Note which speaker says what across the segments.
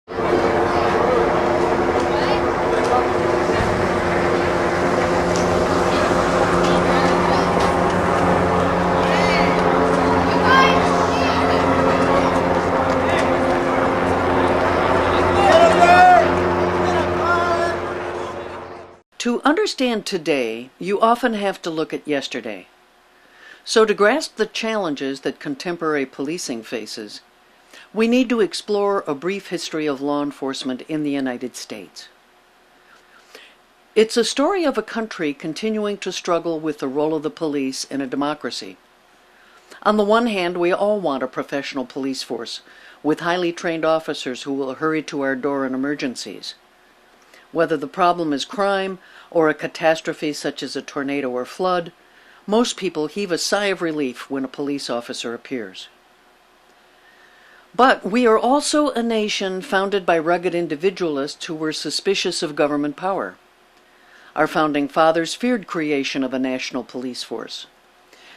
Speaker 1: To understand today, you often have to look at yesterday. So to grasp the challenges that contemporary policing faces, we need to explore a brief history of law enforcement in the United States. It's a story of a country continuing to struggle with the role of the police in a democracy. On the one hand, we all want a professional police force with highly trained officers who will hurry to our door in emergencies. Whether the problem is crime or a catastrophe such as a tornado or flood, most people heave a sigh of relief when a police officer appears. But we are also a nation founded by rugged individualists who were suspicious of government power. Our founding fathers feared creation of a national police force.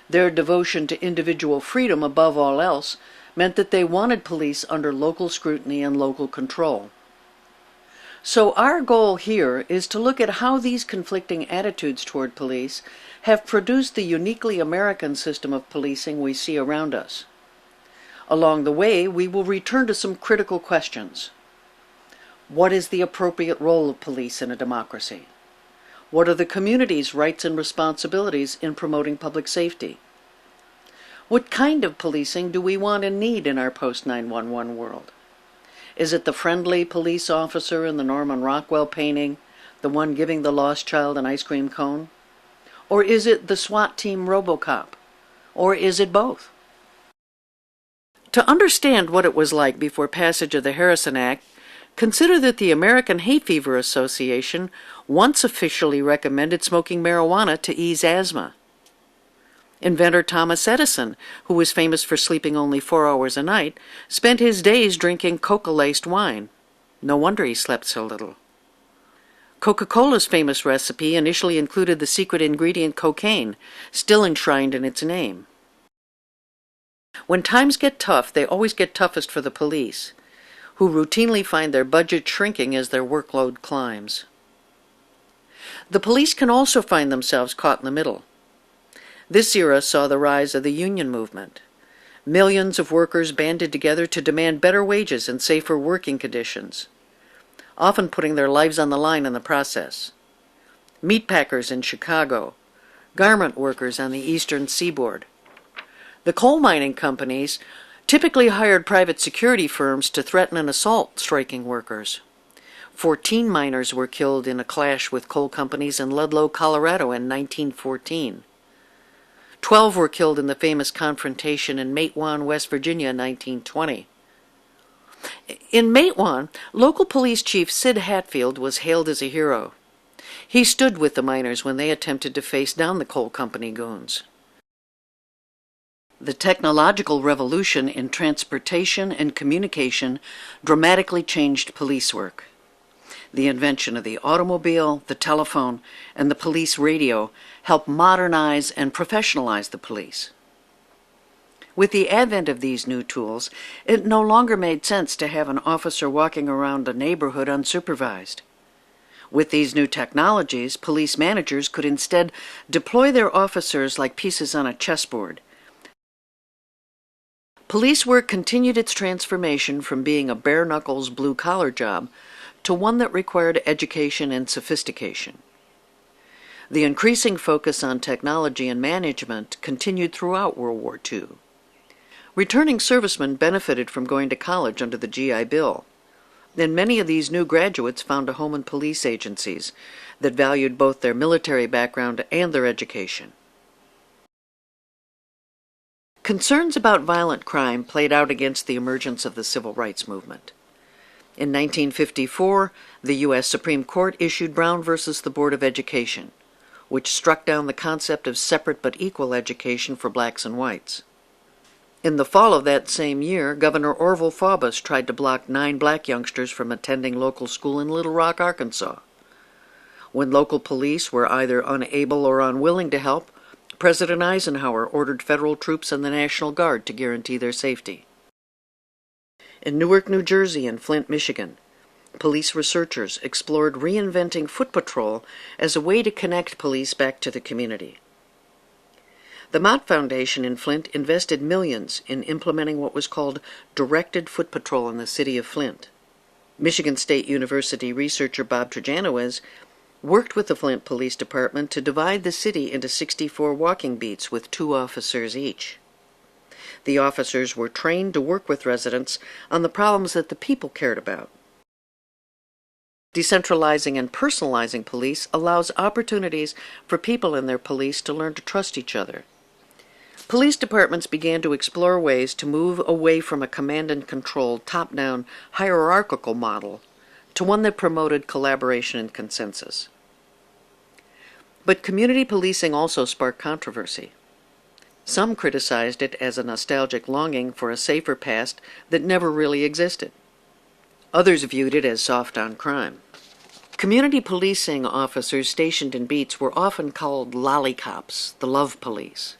Speaker 1: Their devotion to individual freedom above all else meant that they wanted police under local scrutiny and local control. So our goal here is to look at how these conflicting attitudes toward police have produced the uniquely American system of policing we see around us. Along the way, we will return to some critical questions. What is the appropriate role of police in a democracy? What are the community's rights and responsibilities in promoting public safety? What kind of policing do we want and need in our post-9/11 world? Is it the friendly police officer in the Norman Rockwell painting, the one giving the lost child an ice cream cone? Or is it the SWAT team RoboCop? Or is it both? To understand what it was like before passage of the Harrison Act, consider that the American Hay Fever Association once officially recommended smoking marijuana to ease asthma. Inventor Thomas Edison, who was famous for sleeping only 4 hours a night, spent his days drinking coca-laced wine. No wonder he slept so little. Coca-Cola's famous recipe initially included the secret ingredient cocaine, still enshrined in its name. When times get tough, they always get toughest for the police, who routinely find their budget shrinking as their workload climbs. The police can also find themselves caught in the middle. This era saw the rise of the union movement. Millions of workers banded together to demand better wages and safer working conditions, often putting their lives on the line in the process. Meatpackers in Chicago, garment workers on the eastern seaboard. The coal mining companies typically hired private security firms to threaten and assault striking workers. 14 miners were killed in a clash with coal companies in Ludlow, Colorado in 1914. 12 were killed in the famous confrontation in Matewan, West Virginia in 1920. In Matewan, local police chief Sid Hatfield was hailed as a hero. He stood with the miners when they attempted to face down the coal company goons. The technological revolution in transportation and communication dramatically changed police work. The invention of the automobile, the telephone, and the police radio helped modernize and professionalize the police. With the advent of these new tools, it no longer made sense to have an officer walking around a neighborhood unsupervised. With these new technologies, police managers could instead deploy their officers like pieces on a chessboard. Police work continued its transformation from being a bare-knuckles blue-collar job to one that required education and sophistication. The increasing focus on technology and management continued throughout World War II. Returning servicemen benefited from going to college under the GI Bill, and many of these new graduates found a home in police agencies that valued both their military background and their education. Concerns about violent crime played out against the emergence of the civil rights movement. In 1954, the U.S. Supreme Court issued Brown v. the Board of Education, which struck down the concept of separate but equal education for blacks and whites. In the fall of that same year, Governor Orville Faubus tried to block 9 black youngsters from attending local school in Little Rock, Arkansas. When local police were either unable or unwilling to help, President Eisenhower ordered federal troops and the National Guard to guarantee their safety. In Newark, New Jersey, and Flint, Michigan, police researchers explored reinventing foot patrol as a way to connect police back to the community. The Mott Foundation in Flint invested millions in implementing what was called directed foot patrol in the city of Flint. Michigan State University researcher Bob Trejanowes worked with the Flint Police Department to divide the city into 64 walking beats with 2 officers each. The officers were trained to work with residents on the problems that the people cared about. Decentralizing and personalizing police allows opportunities for people and their police to learn to trust each other. Police departments began to explore ways to move away from a command-and-control, top-down, hierarchical model to one that promoted collaboration and consensus. But community policing also sparked controversy. Some criticized it as a nostalgic longing for a safer past that never really existed. Others viewed it as soft on crime. Community policing officers stationed in beats were often called lollicops, the love police.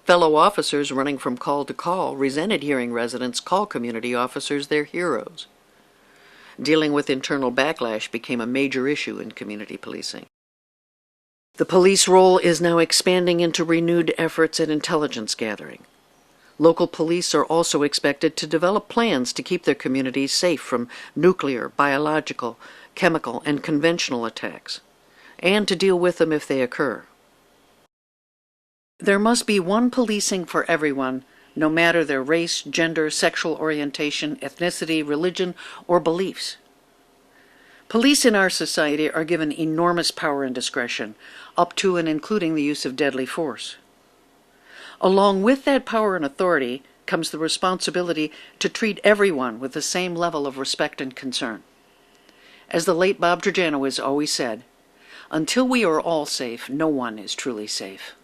Speaker 1: Fellow officers running from call to call resented hearing residents call community officers their heroes. Dealing with internal backlash became a major issue in community policing. The police role is now expanding into renewed efforts at intelligence gathering. Local police are also expected to develop plans to keep their communities safe from nuclear, biological, chemical, and conventional attacks, and to deal with them if they occur. There must be one policing for everyone, no matter their race, gender, sexual orientation, ethnicity, religion, or beliefs. Police in our society are given enormous power and discretion, up to and including the use of deadly force. Along with that power and authority comes the responsibility to treat everyone with the same level of respect and concern. As the late Bob Trejanowes always said, until we are all safe, no one is truly safe.